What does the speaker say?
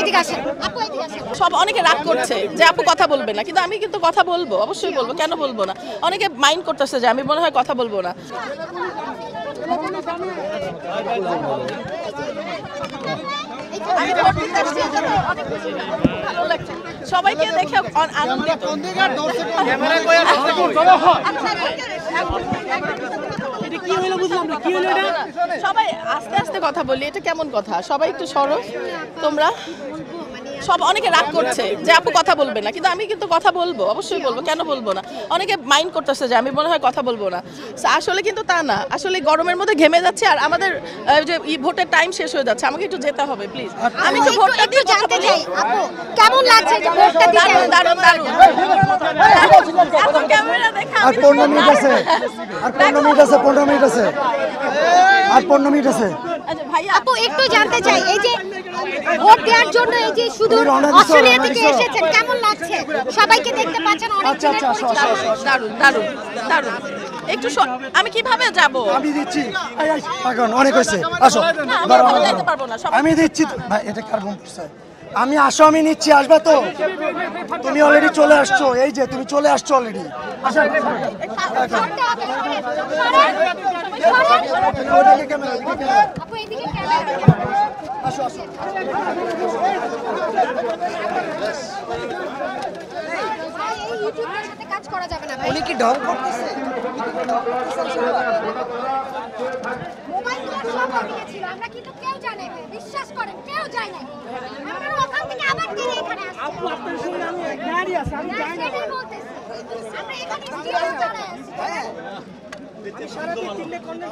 এদিকে আসেন, আপু এদিকে আসেন। সব অনেকে রাগ করছে যে আপু কথা বলবে না, কিন্তু আমি কিন্তু কথা বলবো, অবশ্যই বলবো, কেন বলবো না। অনেকে মাইন্ড করতেছে যে আমি মনে হয় কথা বলবো না। আমি ভোট দিতে আসছি, এজন্য অনেক খুশি, ভালো লাগছে সবাইকে দেখে আনন্দিত। সবাই আস্তে আস্তে কথা বলি, এটা কেমন কথা? সবাই একটু সরো তোমরা। সব অনেকে রাগ করছে যে আপু কথা বলবে না, কিন্তু আমি কিন্তু কথা বলবো, অবশ্যই বলবো, কেন বলবো না। অনেকে মাইন্ড করতেছে যে আমি মনে হয় কথা বলবো না, আসলে কিন্তু তা না। আসলে গরমের মধ্যে ঘেমে যাচ্ছে, আর আমাদের যে ভোটের টাইম শেষ হয়ে যাচ্ছে, আমাকে একটু যেতে হবে প্লিজ। আমি একটু ভোটটা দিয়ে জানতে চাই আপু কেমন লাগছে যে ভোটটা দিতে? দারুণ দারুণ। এত ক্যামেরা দেখা আর 15 মিনিট আছে, আর 15 মিনিট আছে, 15 মিনিট আছে, আর 15 মিনিট আছে। আচ্ছা ভাইয়া, আপু একটু জানতে চাই, এই যে ভোট দেওয়ার জন্য এই যে শুধু অস্ট্রেলিয়া থেকে এসেছেন, কেমন লাগছে? সবাইকে দেখতে পাচ্ছেন অনেক। আচ্ছা আচ্ছা, আসো আসো আসো। দারুণ দারুণ দারুণ। একটু আমি কিভাবে যাব? আমি দিচ্ছি, পাগল অনেক হয়েছে, আসো। না, আমি ওখানে যাইতে পারবো না। আমি দিচ্ছি ভাই, এটা কার বোন করছে? আমি আসো, আমি নিচ্ছি, আসবা তো? তুমি অলরেডি চলে আসছো, এই যে তুমি চলে আসছো অলরেডি। আসো আপু এদিকে ক্যামেরা। আসো আসো। ভাই এই ইউটিউবের সাথে কাজ করা যাবে না ভাই। উনি কি ঢং করতেছে? মোবাইলগুলো সব ওদিকে ছিল, আমরা কিন্তু কেউ জানে না, বিশ্বাস করেন কেউ যায় না। আমরা ওখান থেকে আবার ফিরে এখানে আসছি। আপু আপনার সঙ্গে আমি গাড়ি আছে, আমি যাই না। আমরা এখানে স্টিল দাঁড়ায় আছি।